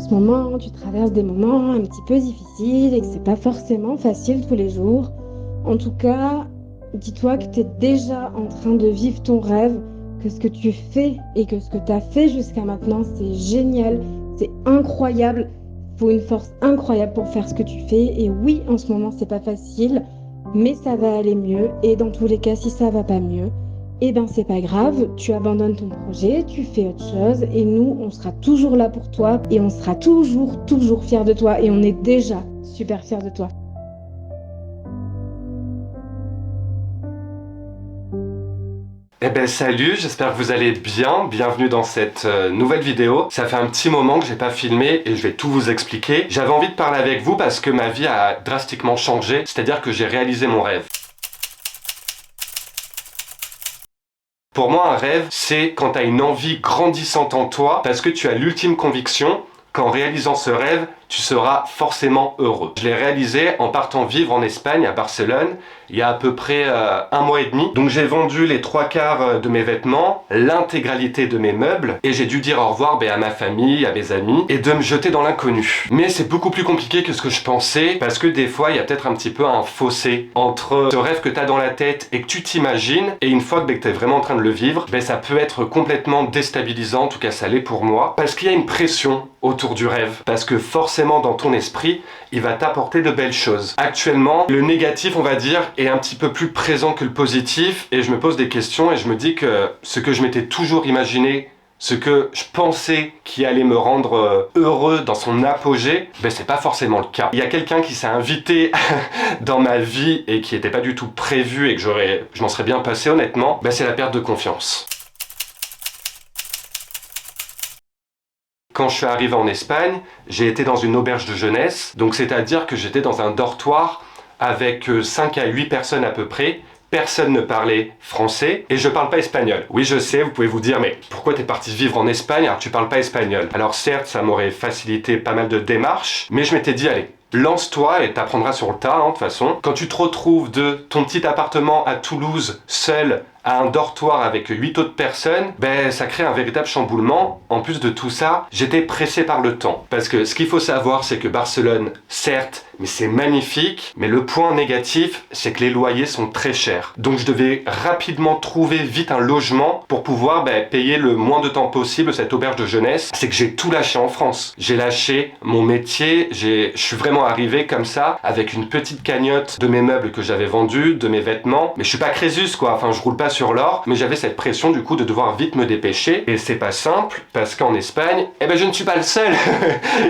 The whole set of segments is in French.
ce moment, tu traverses des moments un petit peu difficiles et que c'est pas forcément facile tous les jours. En tout cas, dis-toi que tu es déjà en train de vivre ton rêve, que ce que tu fais et que ce que tu as fait jusqu'à maintenant, c'est génial, c'est incroyable. Il faut une force incroyable pour faire ce que tu fais. Et oui, en ce moment, c'est pas facile, mais ça va aller mieux. Et dans tous les cas, si ça va pas mieux, eh ben c'est pas grave, tu abandonnes ton projet, tu fais autre chose et nous, on sera toujours là pour toi et on sera toujours fiers de toi et on est déjà super fiers de toi. Eh ben salut, j'espère que vous allez bien. Bienvenue dans cette nouvelle vidéo. Ça fait un petit moment que j'ai pas filmé et je vais tout vous expliquer. J'avais envie de parler avec vous parce que ma vie a drastiquement changé, c'est-à-dire que j'ai réalisé mon rêve. Pour moi, un rêve, c'est quand tu as une envie grandissante en toi parce que tu as l'ultime conviction qu'en réalisant ce rêve, tu seras forcément heureux. Je l'ai réalisé en partant vivre en Espagne, à Barcelone, il y a à peu près 1 mois et demi. Donc j'ai vendu les 3/4 de mes vêtements, l'intégralité de mes meubles, et j'ai dû dire au revoir à ma famille, à mes amis, et de me jeter dans l'inconnu. Mais c'est beaucoup plus compliqué que ce que je pensais, parce que des fois, il y a peut-être un petit peu un fossé entre ce rêve que tu as dans la tête et que tu t'imagines, et une fois que tu es vraiment en train de le vivre, ça peut être complètement déstabilisant, en tout cas ça l'est pour moi, parce qu'il y a une pression autour du rêve, parce que forcément dans ton esprit, il va t'apporter de belles choses. Actuellement, le négatif, on va dire, est un petit peu plus présent que le positif, et je me pose des questions et je me dis que ce que je m'étais toujours imaginé, ce que je pensais qui allait me rendre heureux dans son apogée, c'est pas forcément le cas. Il y a quelqu'un qui s'est invité dans ma vie et qui était pas du tout prévu et que je m'en serais bien passé honnêtement, c'est la perte de confiance. Quand je suis arrivé en Espagne, j'ai été dans une auberge de jeunesse, donc c'est-à-dire que j'étais dans un dortoir avec 5 à 8 personnes à peu près. Personne ne parlait français et je parle pas espagnol. Oui, je sais, vous pouvez vous dire, mais pourquoi t'es parti vivre en Espagne alors que tu parles pas espagnol? Alors certes, ça m'aurait facilité pas mal de démarches, mais je m'étais dit, allez, lance-toi et t'apprendras sur le tas, de toute façon. Quand tu te retrouves de ton petit appartement à Toulouse, seul, à un dortoir avec 8 autres personnes, ça crée un véritable chamboulement. En plus de tout ça, j'étais pressé par le temps. Parce que ce qu'il faut savoir, c'est que Barcelone, certes, mais c'est magnifique, mais le point négatif, c'est que les loyers sont très chers. Donc je devais rapidement trouver vite un logement pour pouvoir payer le moins de temps possible cette auberge de jeunesse. C'est que j'ai tout lâché en France. J'ai lâché mon métier, je suis vraiment arrivé comme ça, avec une petite cagnotte de mes meubles que j'avais vendus, de mes vêtements. Mais je suis pas Crésus quoi, enfin je roule pas sur l'or, mais j'avais cette pression du coup de devoir vite me dépêcher. Et c'est pas simple, parce qu'en Espagne, je ne suis pas le seul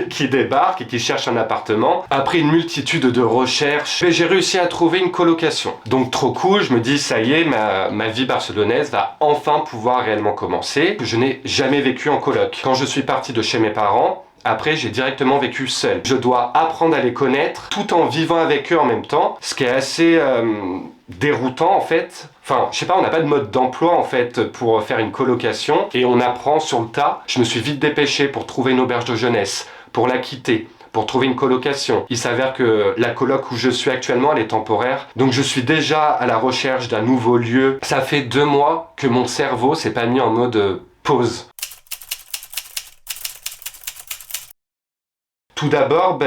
qui débarque et qui cherche un appartement. Après une multitude de recherches, j'ai réussi à trouver une colocation. Donc trop cool, je me dis ça y est, ma vie barcelonaise va enfin pouvoir réellement commencer. Je n'ai jamais vécu en coloc. Quand je suis parti de chez mes parents, après, j'ai directement vécu seul. Je dois apprendre à les connaître tout en vivant avec eux en même temps, ce qui est assez déroutant en fait. Enfin, je sais pas, on n'a pas de mode d'emploi en fait pour faire une colocation et on apprend sur le tas. Je me suis vite dépêché pour trouver une auberge de jeunesse, pour la quitter, pour trouver une colocation. Il s'avère que la coloc où je suis actuellement, elle est temporaire. Donc je suis déjà à la recherche d'un nouveau lieu. Ça fait 2 mois que mon cerveau s'est pas mis en mode pause. Tout d'abord,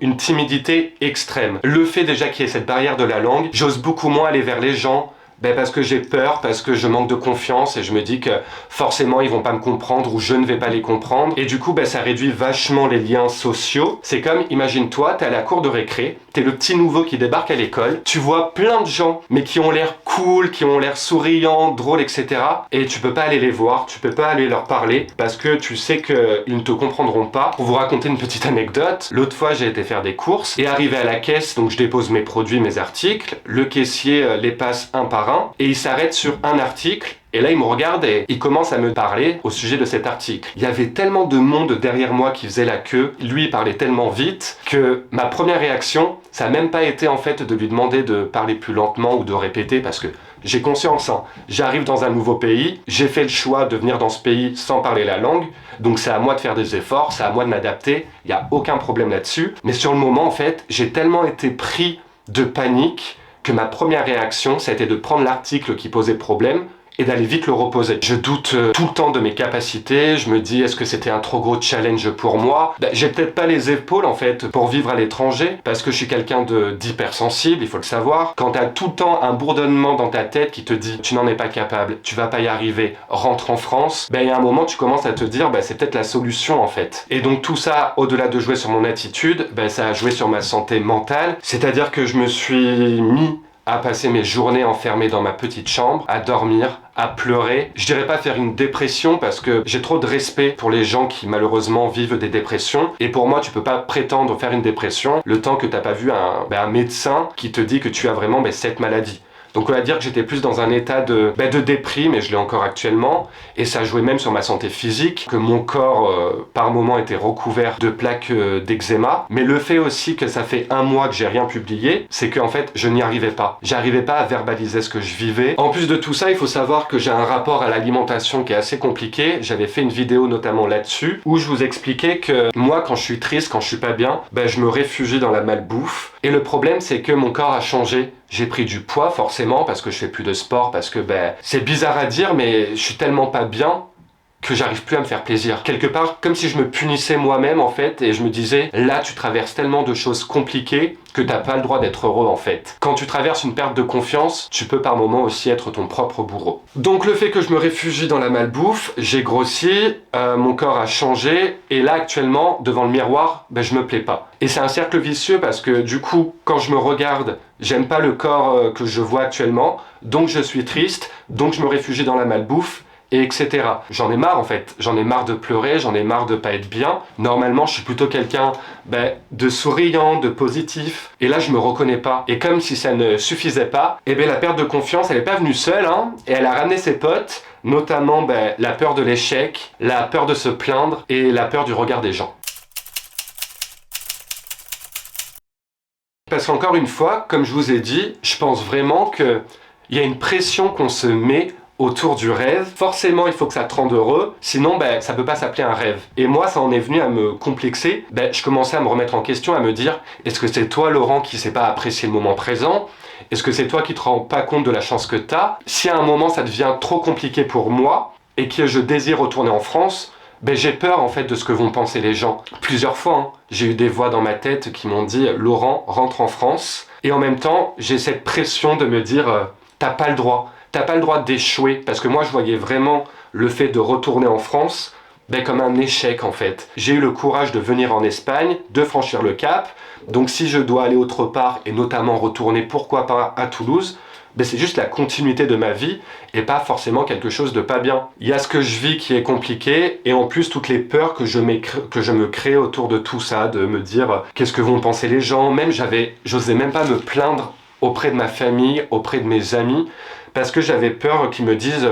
une timidité extrême. Le fait déjà qu'il y ait cette barrière de la langue, j'ose beaucoup moins aller vers les gens, parce que j'ai peur, parce que je manque de confiance et je me dis que forcément ils vont pas me comprendre ou je ne vais pas les comprendre. Et du coup, ça réduit vachement les liens sociaux. C'est comme, imagine-toi, t'es à la cour de récré, t'es le petit nouveau qui débarque à l'école, tu vois plein de gens, mais qui ont l'air cool, qui ont l'air souriants, drôles, etc. Et tu peux pas aller les voir, tu peux pas aller leur parler, parce que tu sais qu'ils ne te comprendront pas. Pour vous raconter une petite anecdote, l'autre fois j'ai été faire des courses, et arrivé à la caisse, donc je dépose mes produits, mes articles, le caissier les passe un par un, et il s'arrête sur un article, et là il me regarde et il commence à me parler au sujet de cet article. Il y avait tellement de monde derrière moi qui faisait la queue, lui il parlait tellement vite, que ma première réaction, ça n'a même pas été en fait de lui demander de parler plus lentement ou de répéter, parce que j'ai conscience, j'arrive dans un nouveau pays, j'ai fait le choix de venir dans ce pays sans parler la langue, donc c'est à moi de faire des efforts, c'est à moi de m'adapter, il n'y a aucun problème là-dessus. Mais sur le moment en fait, j'ai tellement été pris de panique que ma première réaction, ça a été de prendre l'article qui posait problème et d'aller vite le reposer. Je doute tout le temps de mes capacités, je me dis est-ce que c'était un trop gros challenge pour moi? J'ai peut-être pas les épaules en fait pour vivre à l'étranger, parce que je suis quelqu'un d'hypersensible, il faut le savoir. Quand t'as tout le temps un bourdonnement dans ta tête qui te dit tu n'en es pas capable, tu vas pas y arriver, rentre en France, il y a un moment tu commences à te dire c'est peut-être la solution en fait. Et donc tout ça, au-delà de jouer sur mon attitude, ça a joué sur ma santé mentale, c'est-à-dire que je me suis mis à passer mes journées enfermées dans ma petite chambre, à dormir, à pleurer. Je dirais pas faire une dépression parce que j'ai trop de respect pour les gens qui malheureusement vivent des dépressions. Et pour moi, tu peux pas prétendre faire une dépression le temps que t'as pas vu un médecin qui te dit que tu as vraiment cette maladie. Donc on va dire que j'étais plus dans un état de déprime, et je l'ai encore actuellement, et ça jouait même sur ma santé physique, que mon corps par moment était recouvert de plaques d'eczéma. Mais le fait aussi que ça fait 1 mois que j'ai rien publié, c'est qu'en fait je n'y arrivais pas. J'arrivais pas à verbaliser ce que je vivais. En plus de tout ça, il faut savoir que j'ai un rapport à l'alimentation qui est assez compliqué. J'avais fait une vidéo notamment là-dessus, où je vous expliquais que moi quand je suis triste, quand je suis pas bien, je me réfugie dans la malbouffe. Et le problème c'est que mon corps a changé. J'ai pris du poids forcément parce que je fais plus de sport, parce que c'est bizarre à dire mais je suis tellement pas bien que j'arrive plus à me faire plaisir. Quelque part, comme si je me punissais moi-même en fait, et je me disais, là tu traverses tellement de choses compliquées que t'as pas le droit d'être heureux en fait. Quand tu traverses une perte de confiance, tu peux par moments aussi être ton propre bourreau. Donc le fait que je me réfugie dans la malbouffe, j'ai grossi, mon corps a changé, et là actuellement, devant le miroir, je me plais pas. Et c'est un cercle vicieux parce que du coup, quand je me regarde, j'aime pas le corps que je vois actuellement, donc je suis triste, donc je me réfugie dans la malbouffe, et etc. J'en ai marre en fait, j'en ai marre de pleurer, j'en ai marre de pas être bien. Normalement, je suis plutôt quelqu'un de souriant, de positif. Et là, je me reconnais pas. Et comme si ça ne suffisait pas, la perte de confiance, elle est pas venue seule, et elle a ramené ses potes, notamment la peur de l'échec, la peur de se plaindre et la peur du regard des gens. Parce qu'encore une fois, comme je vous ai dit, je pense vraiment qu'il y a une pression qu'on se met autour du rêve. Forcément, il faut que ça te rende heureux, sinon ça peut pas s'appeler un rêve. Et moi, ça en est venu à me complexer. Je commençais à me remettre en question, à me dire, est-ce que c'est toi, Laurent, qui sais pas apprécier le moment présent? Est-ce que c'est toi qui te rends pas compte de la chance que t'as? Si à un moment ça devient trop compliqué pour moi, et que je désire retourner en France, j'ai peur en fait de ce que vont penser les gens. Plusieurs fois, j'ai eu des voix dans ma tête qui m'ont dit « Laurent, rentre en France ». Et en même temps, j'ai cette pression de me dire « T'as pas le droit ». T'as pas le droit d'échouer, parce que moi je voyais vraiment le fait de retourner en France comme un échec en fait. J'ai eu le courage de venir en Espagne, de franchir le cap, donc si je dois aller autre part, et notamment retourner pourquoi pas à Toulouse, c'est juste la continuité de ma vie, et pas forcément quelque chose de pas bien. Il y a ce que je vis qui est compliqué, et en plus toutes les peurs que je me crée autour de tout ça, de me dire qu'est-ce que vont penser les gens, même j'osais même pas me plaindre auprès de ma famille, auprès de mes amis, parce que j'avais peur qu'ils me disent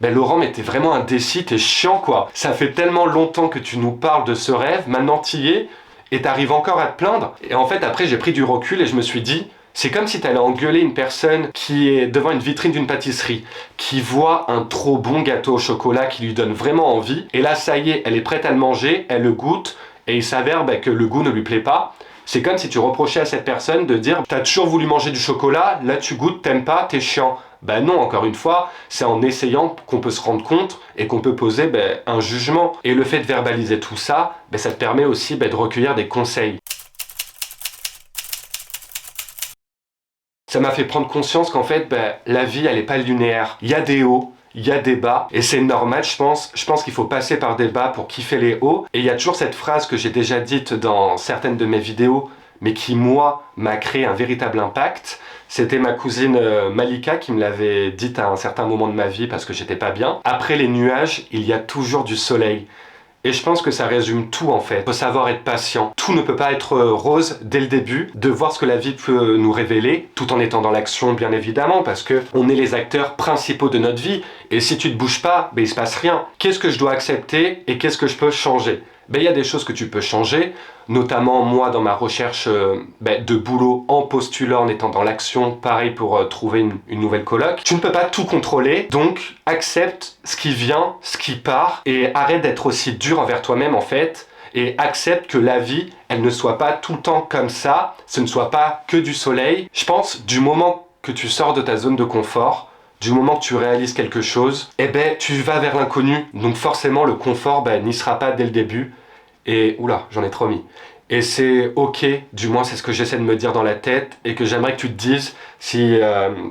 Laurent, mais t'es vraiment indécis, t'es chiant quoi. Ça fait tellement longtemps que tu nous parles de ce rêve, maintenant t'y es, et t'arrives encore à te plaindre. Et en fait, après, j'ai pris du recul et je me suis dit, c'est comme si t'allais engueuler une personne qui est devant une vitrine d'une pâtisserie, qui voit un trop bon gâteau au chocolat qui lui donne vraiment envie, et là, ça y est, elle est prête à le manger, elle le goûte, et il s'avère que le goût ne lui plaît pas. C'est comme si tu reprochais à cette personne de dire « T'as toujours voulu manger du chocolat, là tu goûtes, t'aimes pas, t'es chiant ». Non, encore une fois, c'est en essayant qu'on peut se rendre compte et qu'on peut poser un jugement. Et le fait de verbaliser tout ça, ça te permet aussi de recueillir des conseils. Ça m'a fait prendre conscience qu'en fait, la vie, elle n'est pas linéaire. Il y a des hauts, il y a des bas, et c'est normal, je pense. Je pense qu'il faut passer par des bas pour kiffer les hauts. Et il y a toujours cette phrase que j'ai déjà dite dans certaines de mes vidéos, mais qui, moi, m'a créé un véritable impact. C'était ma cousine Malika qui me l'avait dite à un certain moment de ma vie parce que j'étais pas bien. Après les nuages, il y a toujours du soleil. Et je pense que ça résume tout en fait. Il faut savoir être patient. Tout ne peut pas être rose dès le début, de voir ce que la vie peut nous révéler, tout en étant dans l'action bien évidemment, parce que on est les acteurs principaux de notre vie, et si tu te bouges pas, il se passe rien. Qu'est-ce que je dois accepter et qu'est-ce que je peux changer? Il y a des choses que tu peux changer, notamment moi dans ma recherche de boulot en postulant, en étant dans l'action, pareil pour trouver une nouvelle coloc. Tu ne peux pas tout contrôler, donc accepte ce qui vient, ce qui part, et arrête d'être aussi dur envers toi-même en fait, et accepte que la vie, elle ne soit pas tout le temps comme ça, ce ne soit pas que du soleil. Je pense du moment que tu sors de ta zone de confort, du moment que tu réalises quelque chose, eh ben, tu vas vers l'inconnu. Donc forcément, le confort n'y sera pas dès le début. Et oula, j'en ai trop mis. Et c'est ok, du moins c'est ce que j'essaie de me dire dans la tête et que j'aimerais que tu te dises si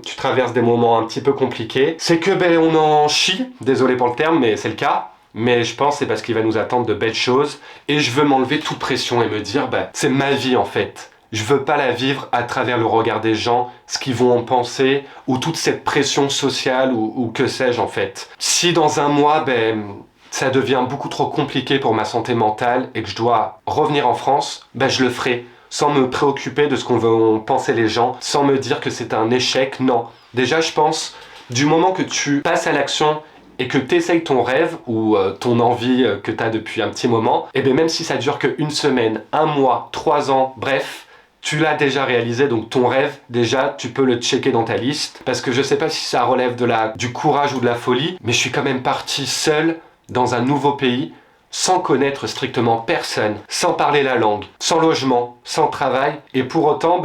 tu traverses des moments un petit peu compliqués. C'est que on en chie, désolé pour le terme, mais c'est le cas. Mais je pense que c'est parce qu'il va nous attendre de belles choses et je veux m'enlever toute pression et me dire c'est ma vie en fait. Je veux pas la vivre à travers le regard des gens, ce qu'ils vont en penser, ou toute cette pression sociale, ou que sais-je en fait. Si dans un mois, ça devient beaucoup trop compliqué pour ma santé mentale et que je dois revenir en France, je le ferai, sans me préoccuper de ce qu'on vont penser les gens, sans me dire que c'est un échec, non. Déjà, je pense, du moment que tu passes à l'action et que tu essayes ton rêve ou ton envie que tu as depuis un petit moment, et bien même si ça dure qu'une semaine, un mois, 3 ans, bref, tu l'as déjà réalisé, donc ton rêve, déjà, tu peux le checker dans ta liste. Parce que je sais pas si ça relève du courage ou de la folie, mais je suis quand même parti seul dans un nouveau pays, sans connaître strictement personne, sans parler la langue, sans logement, sans travail. Et pour autant,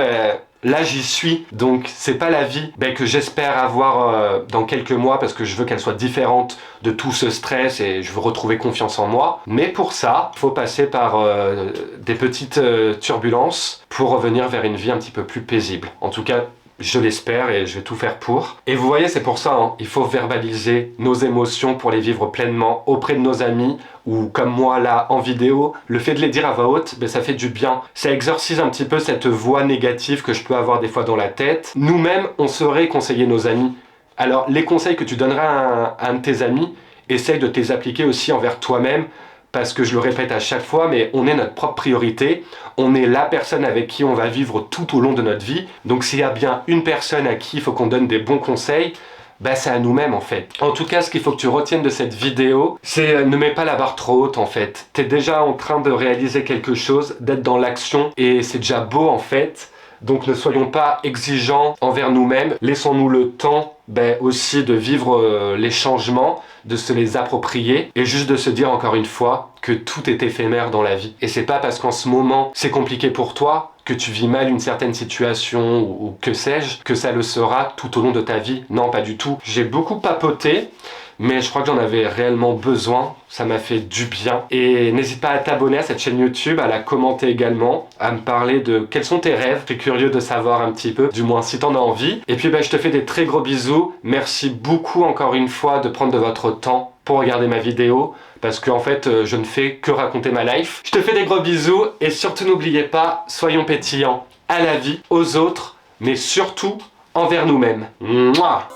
là j'y suis, donc c'est pas la vie que j'espère avoir dans quelques mois parce que je veux qu'elle soit différente de tout ce stress et je veux retrouver confiance en moi. Mais pour ça, il faut passer par des petites turbulences pour revenir vers une vie un petit peu plus paisible. En tout cas, je l'espère et je vais tout faire pour. Et vous voyez, c'est pour ça, il faut verbaliser nos émotions pour les vivre pleinement auprès de nos amis ou comme moi là en vidéo. Le fait de les dire à voix haute, ça fait du bien. Ça exorcise un petit peu cette voix négative que je peux avoir des fois dans la tête. Nous-mêmes, on saurait conseiller nos amis. Alors, les conseils que tu donneras à un de tes amis, essaye de les appliquer aussi envers toi-même. Parce que je le répète à chaque fois, mais on est notre propre priorité. On est la personne avec qui on va vivre tout au long de notre vie. Donc s'il y a bien une personne à qui il faut qu'on donne des bons conseils, c'est à nous-mêmes en fait. En tout cas, ce qu'il faut que tu retiennes de cette vidéo, c'est ne mets pas la barre trop haute en fait. T'es déjà en train de réaliser quelque chose, d'être dans l'action et c'est déjà beau en fait. Donc ne soyons pas exigeants envers nous-mêmes. Laissons-nous le temps aussi de vivre les changements, de se les approprier et juste de se dire encore une fois que tout est éphémère dans la vie. Et c'est pas parce qu'en ce moment c'est compliqué pour toi, que tu vis mal une certaine situation ou que sais-je, que ça le sera tout au long de ta vie. Non, pas du tout. J'ai beaucoup papoté, mais je crois que j'en avais réellement besoin. Ça m'a fait du bien. Et n'hésite pas à t'abonner à cette chaîne YouTube, à la commenter également, à me parler de quels sont tes rêves. Je suis curieux de savoir un petit peu, du moins si t'en as envie. Et puis je te fais des très gros bisous. Merci beaucoup encore une fois de prendre de votre temps pour regarder ma vidéo. Parce qu'en fait, je ne fais que raconter ma life. Je te fais des gros bisous et surtout n'oubliez pas, soyons pétillants à la vie, aux autres, mais surtout envers nous-mêmes. Mouah.